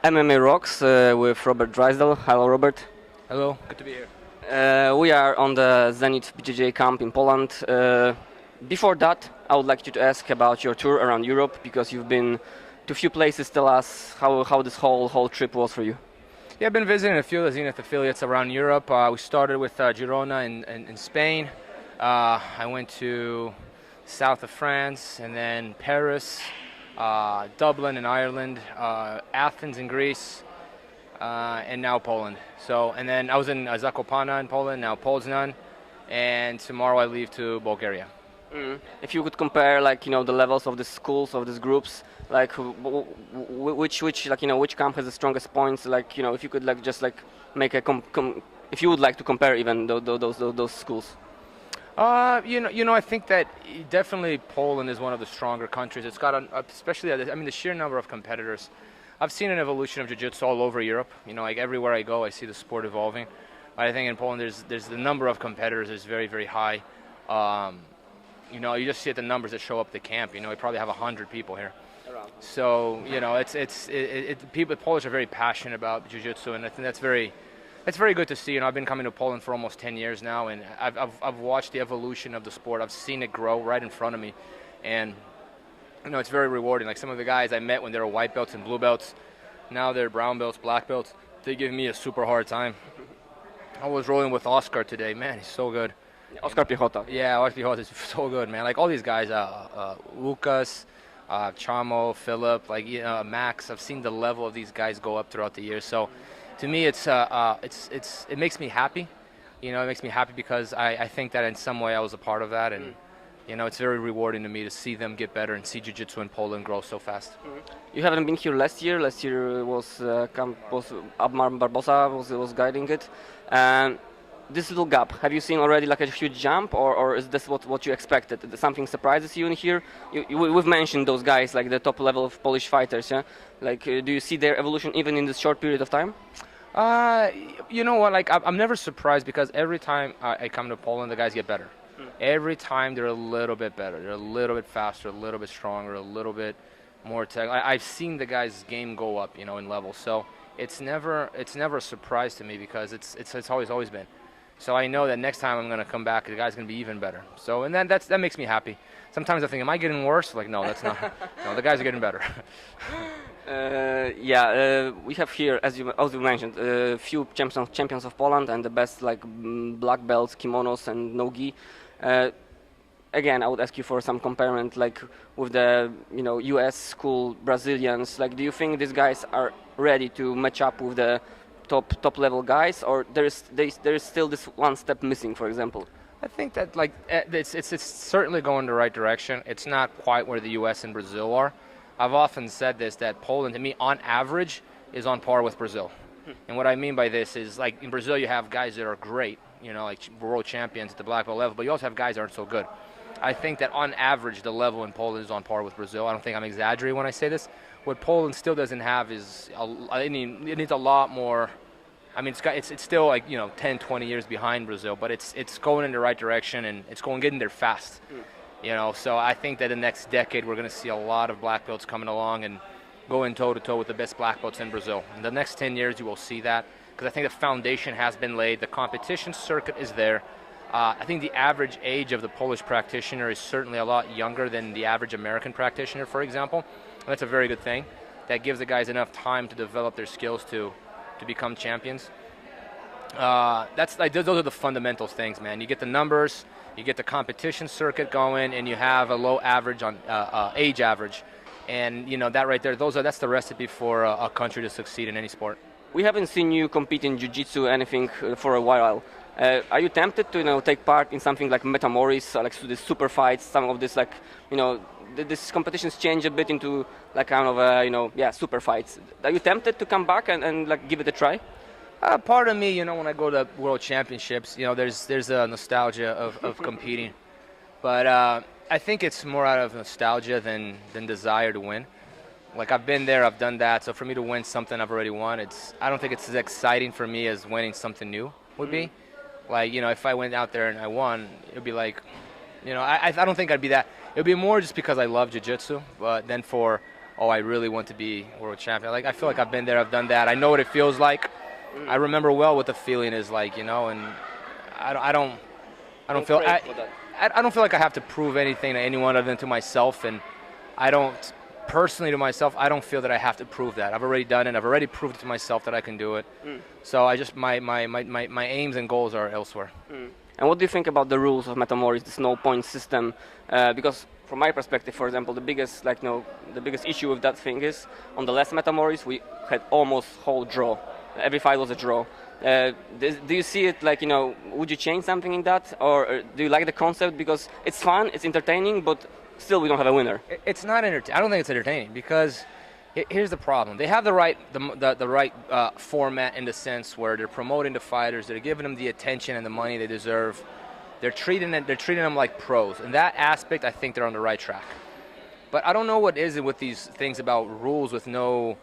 MMA Rocks with Robert Drysdale. Hello, Robert. Hello, good to be here. We are on the Zenith BJJ camp in Poland. Before that, I would like you to ask about your tour around Europe because you've been to a few places. Tell us how this whole trip was for you. Yeah, I've been visiting a few of the Zenith affiliates around Europe. We started with Girona in Spain. I went to south of France and then Paris, Dublin in Ireland, Athens in Greece, and now Poland. So, and then I was in Zakopane in Poland, now Poznań, and tomorrow I leave to Bulgaria. If you could compare, like, the levels of the schools, of these groups, like which which camp has the strongest points, like, if you could just make a if you would like to compare even those schools. I think that definitely Poland is one of the stronger countries. It's got, especially, the sheer number of competitors. I've seen an evolution of jiu-jitsu all over Europe. Like everywhere I go, I see the sport evolving. I think in Poland, there's the number of competitors is very, very high. You just see the numbers that show up at the camp. We probably have 100 people here. Around. So people, Polish are very passionate about jiu-jitsu, and I think it's very good to see. I've been coming to Poland for almost 10 years now, and I've watched the evolution of the sport. I've seen it grow right in front of me, and it's very rewarding. Like some of the guys I met when they were white belts and blue belts, now they're brown belts, black belts. They give me a super hard time. I was rolling with Oscar today. Man, he's so good. Oscar Piechota. Yeah, Oscar Piechota is so good, man. Like all these guys, Lucas, Chamo, Philip, Max. I've seen the level of these guys go up throughout the years. So, to me, it makes me happy. It makes me happy because I think that in some way I was a part of that, and it's very rewarding to me to see them get better and see jiu-jitsu in Poland grow so fast. You haven't been here last year. Last year was Abmar Barbosa was guiding it, and this little gap. Have you seen already like a huge jump, or is this what you expected? Something surprises you in here? We've mentioned those guys, like the top level of Polish fighters. Yeah, like do you see their evolution even in this short period of time? You know what? Like I'm never surprised because every time I come to Poland, the guys get better. Every time they're a little bit better. They're a little bit faster, a little bit stronger, a little bit more tech. I've seen the guys' game go up, in level. So it's never a surprise to me because it's always been. So I know that next time I'm going to come back, the guy's going to be even better. So, and then that makes me happy. Sometimes I think, am I getting worse? Like, no, that's not. No, the guys are getting better. We have here, as you mentioned, a few champions of Poland and the best black belts, kimonos, and no-gi. Again, I would ask you for some comparison, like with the U.S. school Brazilians. Like, do you think these guys are ready to match up with the top level guys, or there is still this one step missing, for example? I think that it's certainly going the right direction. It's not quite where the U.S. and Brazil are. I've often said this, that Poland, to me, on average, is on par with Brazil. And what I mean by this is, like in Brazil, you have guys that are great, like world champions at the black belt level, but you also have guys that aren't so good. I think that on average, the level in Poland is on par with Brazil. I don't think I'm exaggerating when I say this. What Poland still doesn't have is, it needs a lot more. It's still like 10, 20 years behind Brazil, but it's going in the right direction and it's getting there fast. So I think that the next decade we're going to see a lot of black belts coming along and going toe to toe with the best black belts in Brazil. In the next 10 years, you will see that because I think the foundation has been laid. The competition circuit is there. I think the average age of the Polish practitioner is certainly a lot younger than the average American practitioner, for example. And that's a very good thing. That gives the guys enough time to develop their skills to become champions. Those are the fundamental things, man. You get the numbers, you get the competition circuit going, and you have a low average on age average, and that right there, that's the recipe for a country to succeed in any sport. We haven't seen you compete in jiu-jitsu anything for a while. Are you tempted to take part in something like Metamoris, like the super fights? Some of this, this competitions change a bit into kind of super fights. Are you tempted to come back and give it a try? Part of me, when I go to world championships, there's a nostalgia of competing, but I think it's more out of nostalgia than desire to win. Like I've been there, I've done that. So for me to win something I've already won, I don't think it's as exciting for me as winning something new would be. Like if I went out there and I won, it'd be like, I don't think I'd be that. It would be more just because I love jiu-jitsu, but then for oh, I really want to be world champion. Like, I feel like I've been there, I've done that. I know what it feels like. I remember well what the feeling is like, you know, and I don't feel I don't feel like I have to prove anything to anyone other than to myself, and I don't personally to myself. I don't feel that I have to prove that. I've already done it. I've already proved to myself that I can do it. So I just my aims and goals are elsewhere. And what do you think about the rules of Metamoris, this no point system? Because from my perspective, for example, the biggest issue with that thing is on the last Metamoris we had almost whole draw. Every fight was a draw. Do you see it like, you know, would you change something in that, or do you like the concept because it's fun, it's entertaining, but still we don't have a winner? It's not entertaining. I don't think it's entertaining because here's the problem. They have the right format in the sense where they're promoting the fighters, they're giving them the attention and the money they deserve. They're treating them like pros. In that aspect, I think they're on the right track. But I don't know what is it with these things about rules with no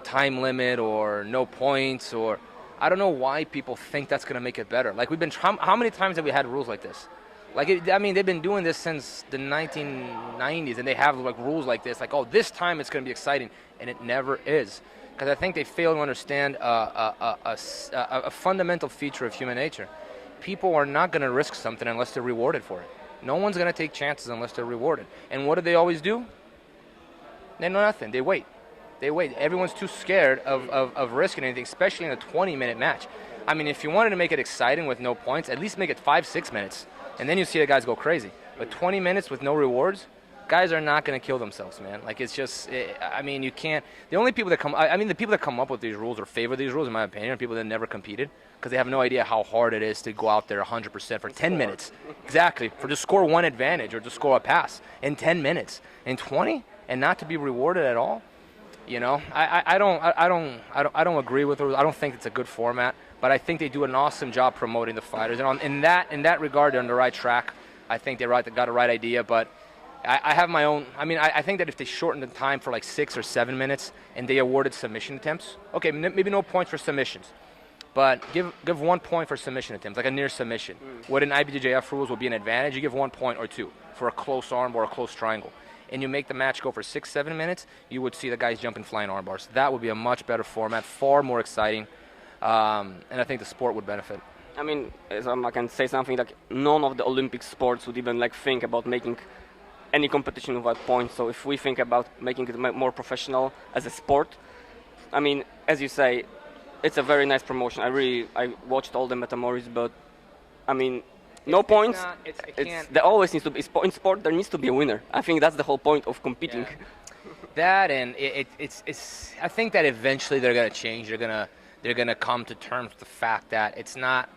time limit or no points, or I don't know why people think that's going to make it better. Like how many times have we had rules like this? Like, I mean, they've been doing this since the 1990s, and they have like rules like this, like, oh, this time it's going to be exciting, and it never is. Because I think they fail to understand a fundamental feature of human nature. People are not going to risk something unless they're rewarded for it. No one's going to take chances unless they're rewarded. And what do they always do? They know nothing. They wait. They wait. Everyone's too scared of risking anything, especially in a 20-minute match. I mean, if you wanted to make it exciting with no points, at least make it 5-6 minutes. And then you see the guys go crazy. But 20 minutes with no rewards, guys are not going to kill themselves, man. Like, it's just, I mean, you can't. The only people that the people that come up with these rules or favor these rules, in my opinion, are people that never competed because they have no idea how hard it is to go out there 100% for 10 minutes. Exactly. For to score one advantage or to score a pass in 10 minutes. In 20 and not to be rewarded at all. You know, I don't agree with it. I don't think it's a good format, but I think they do an awesome job promoting the fighters. And in that regard, they're on the right track. I think they got the right idea, but I have my own. I mean, I think that if they shortened the time for like 6 or 7 minutes and they awarded submission attempts, okay, maybe no points for submissions, but give 1 point for submission attempts, like a near submission. What in IBJJF rules will be an advantage, you give 1 point or 2 for a close arm or a close triangle. And you make the match go for 6-7 minutes, you would see the guys jumping flying arm bars. That would be a much better format, far more exciting, and I think the sport would benefit. I mean, I can say something like none of the Olympic sports would even like think about making any competition without points. So if we think about making it more professional as a sport, I mean, as you say, it's a very nice promotion. I watched all the Metamoris, but I mean, no points. There always needs to be in sport. There needs to be a winner. I think that's the whole point of competing. Yeah. That and it's. I think that eventually they're gonna change. They're gonna come to terms with the fact that it's not.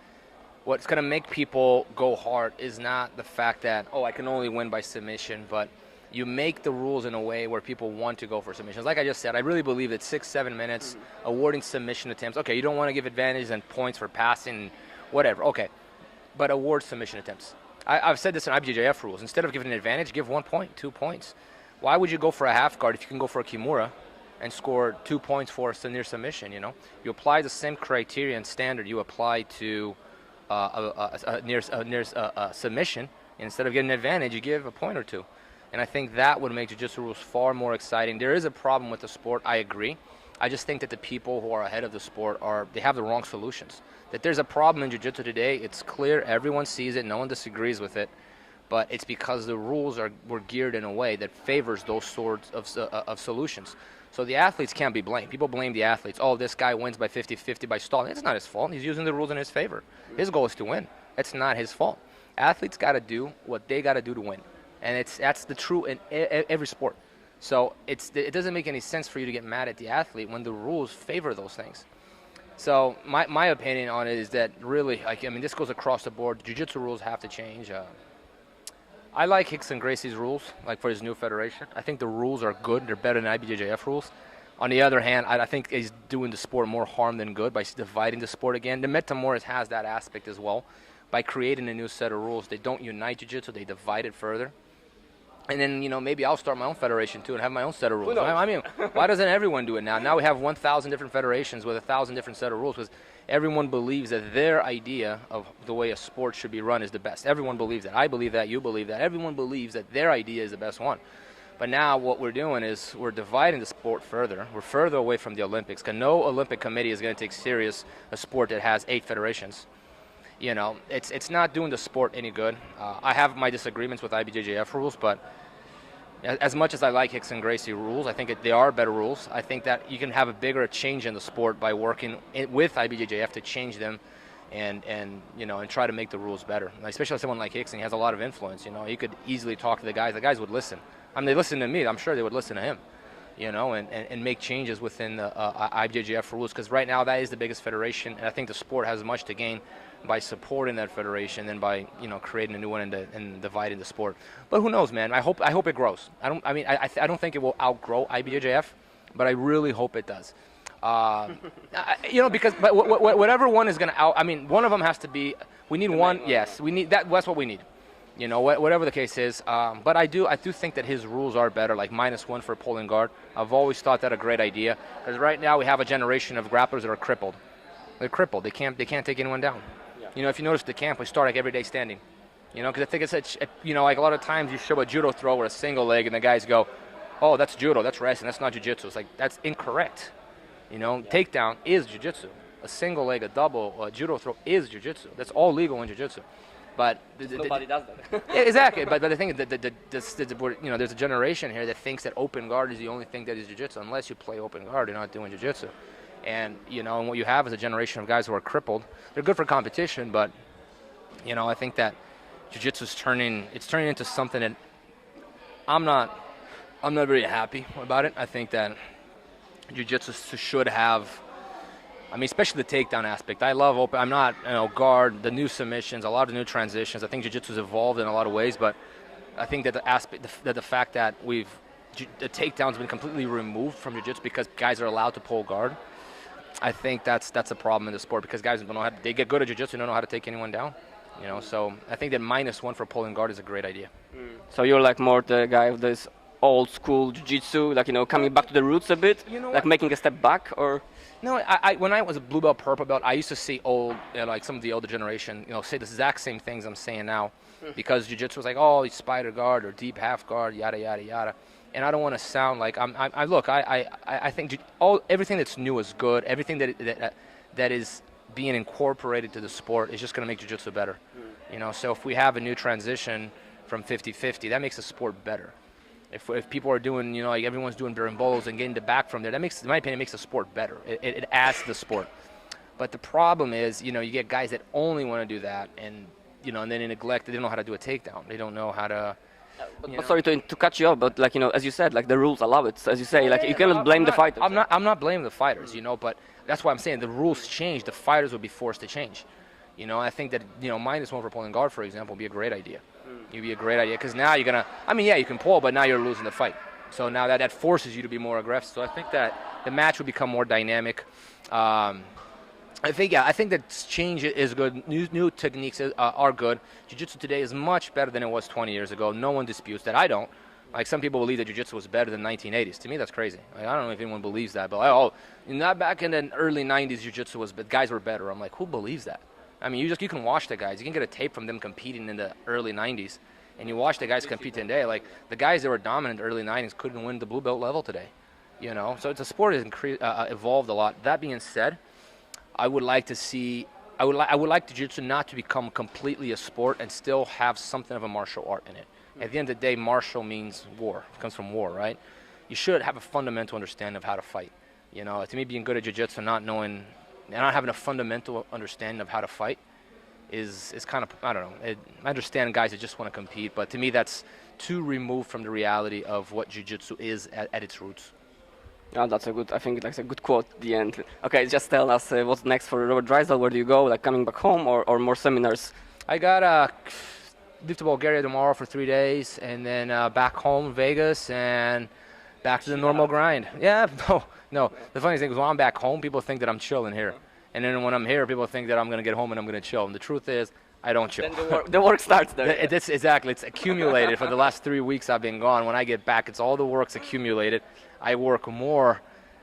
What's gonna make people go hard is not the fact that, oh, I can only win by submission, but you make the rules in a way where people want to go for submissions. Like I just said, I really believe that 6-7 minutes awarding submission attempts. Okay, you don't want to give advantages and points for passing, whatever. Okay. But award submission attempts. I've said this in IBJJF rules. Instead of giving an advantage, give 1 point, 2 points. Why would you go for a half guard if you can go for a Kimura and score 2 points for a near submission, you know? You apply the same criteria and standard you apply to a near submission. Instead of getting an advantage, you give a point or 2. And I think that would make jiu-jitsu rules far more exciting. There is a problem with the sport, I agree. I just think that the people who are ahead of the sport they have the wrong solutions. That there's a problem in jiu-jitsu today, it's clear, everyone sees it, no one disagrees with it, but it's because the rules were geared in a way that favors those sorts of solutions. So the athletes can't be blamed. People blame the athletes. Oh, this guy wins by 50-50 by stalling. It's not his fault. He's using the rules in his favor. His goal is to win. It's not his fault. Athletes got to do what they got to do to win. And that's the true in every sport. So it doesn't make any sense for you to get mad at the athlete when the rules favor those things. So my opinion on it is that really, like, I mean, this goes across the board. Jiu-jitsu rules have to change. I like Rickson Gracie's rules, like for his new federation. I think the rules are good. They're better than IBJJF rules. On the other hand, I think he's doing the sport more harm than good by dividing the sport again. The Metamoris has that aspect as well. By creating a new set of rules, they don't unite jiu-jitsu, they divide it further. And then, you know, maybe I'll start my own federation too and have my own set of rules. I mean, why doesn't everyone do it now? Now we have 1,000 different federations with 1,000 different set of rules because everyone believes that their idea of the way a sport should be run is the best. Everyone believes that. I believe that. You believe that. Everyone believes that their idea is the best one. But now what we're doing is we're dividing the sport further. We're further away from the Olympics, because no Olympic committee is going to take serious a sport that has 8 federations. You know, it's not doing the sport any good. I have my disagreements with IBJJF rules, but as much as I like Hicks and Gracie rules, I think they are better rules. I think that you can have a bigger change in the sport by working with IBJJF to change them and you know, and try to make the rules better. Especially someone like Hicks, and he has a lot of influence. You know, he could easily talk to the guys. The guys would listen. I mean, they listen to me. I'm sure they would listen to him. You know, and make changes within the IBJJF rules, because right now that is the biggest federation, and I think the sport has much to gain by supporting that federation than by, you know, creating a new one and dividing the sport. But who knows, man? I hope it grows. I don't think it will outgrow IBJJF, but I really hope it does. You know, because whatever one is going to I mean, one of them has to be. We need one. Yes, we need that. That's what we need. You know, whatever the case is. But I do think that his rules are better, like -1 for pulling guard. I've always thought that a great idea, because right now we have a generation of grapplers that are crippled. They're crippled. They can't take anyone down. Yeah. You know, if you notice the camp, we start like every day standing. You know, because I think it's such, you know, like a lot of times you show a judo throw with a single leg and the guys go, oh, that's judo, that's wrestling, that's not jiu-jitsu. It's like, that's incorrect. You know, takedown is jiu-jitsu. A single leg, a double, a judo throw is jiu-jitsu. That's all legal in jiu-jitsu. But nobody does that. Yeah, exactly. But the thing is that you know, there's a generation here that thinks that open guard is the only thing that is jiu-jitsu. Unless you play open guard, you're not doing jiu-jitsu. And you know, and what you have is a generation of guys who are crippled. They're good for competition, but you know, I think that jiu-jitsu is turning into something that I'm not very happy about it. I think that jiu-jitsu should have, I mean, especially the takedown aspect. I love open. I'm not, you know, guard, the new submissions, a lot of the new transitions. I think jiu-jitsu's evolved in a lot of ways, but I think that the fact that the takedown's been completely removed from jiu-jitsu because guys are allowed to pull guard. I think that's a problem in the sport, because guys don't know how they get good at jiu-jitsu and don't know how to take anyone down. You know, so I think that -1 for pulling guard is a great idea. So you're like more the guy of this old school jiu-jitsu, like, you know, coming back to the roots a bit, you know, like making a step back, or? No, when I was a blue belt, purple belt, I used to see old, you know, like some of the older generation, you know, say the exact same things I'm saying now, because jiu-jitsu was like, oh, spider guard or deep half guard, yada yada yada. And I don't want to sound like I think everything that's new is good. Everything that is being incorporated to the sport is just going to make jiu-jitsu better. You know, so if we have a new transition from 50-50, that makes the sport better. If people are doing, you know, like everyone's doing berimbolos and getting the back from there, that makes, in my opinion, makes the sport better. It adds to the sport. But the problem is, you know, you get guys that only want to do that, and you know, and then they neglect. They don't know how to do a takedown. They don't know how to. But sorry to cut you off, but like, you know, as you said, like the rules allow it. So as you say, like you cannot blame the fighters. I'm not blaming the fighters, you know, but that's why I'm saying the rules change. The fighters will be forced to change. You know, I think that, you know, -1 for pulling guard, for example, would be a great idea. It'd be a great idea, because now you're gonna. I mean, yeah, you can pull, but now you're losing the fight. So now that forces you to be more aggressive. So I think that the match would become more dynamic. I think that change is good. New techniques are good. Jiu-jitsu today is much better than it was 20 years ago. No one disputes that. I don't. Like, some people believe that jiu-jitsu was better than 1980s. To me, that's crazy. Like, I don't know if anyone believes that, but like, oh, not back in the early 90s, jiu-jitsu was, but guys were better. I'm like, who believes that? I mean, you can watch the guys. You can get a tape from them competing in the early 90s, and you watch the guys compete today. Like, the guys that were dominant in the early 90s couldn't win the blue belt level today. You know, so the sport has evolved a lot. That being said, I would like to see. I would like jiu-jitsu not to become completely a sport and still have something of a martial art in it. At the end of the day, martial means war. It comes from war, right? You should have a fundamental understanding of how to fight. You know, to me, being good at jiu-jitsu, not having a fundamental understanding of how to fight is kind of, I don't know. I understand guys that just want to compete, but to me, that's too removed from the reality of what jiu-jitsu is at its roots. Oh, I think that's a good quote at the end. Okay, just tell us what's next for Robert Drysdale. Where do you go? Like, coming back home or more seminars? I got leave to Bulgaria tomorrow for 3 days, and then back home, Vegas, and back to the normal grind. Yeah, no. The funny thing is, when I'm back home, people think that I'm chilling here. And then when I'm here, people think that I'm going to get home and I'm going to chill. And the truth is, I don't chill. Then the work starts there. Exactly. It's accumulated for the last 3 weeks I've been gone. When I get back, it's all the work's accumulated. I work more,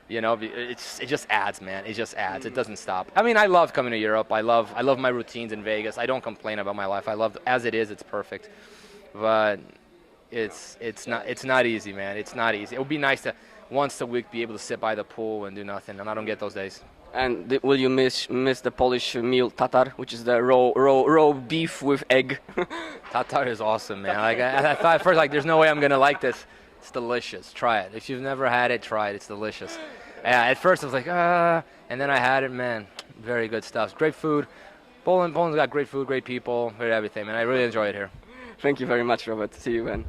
you know. It just adds, man. It just adds. It doesn't stop. I mean, I love coming to Europe. I love my routines in Vegas. I don't complain about my life. I love, as it is, it's perfect. But it's not easy, man. It's not easy. It would be nice to once a week be able to sit by the pool and do nothing, and I don't get those days. And will you miss the Polish meal tatar, which is the raw beef with egg? Tatar is awesome, man. Like I thought at first, like, there's no way I'm gonna like this. It's delicious. Try it. If you've never had it, try it. It's delicious. Yeah. At first I was like, and then I had it, man. Very good stuff. Great food. Poland's got great food, great people, great everything, man. I really enjoy it here. Thank you very much, Robert. See you, man.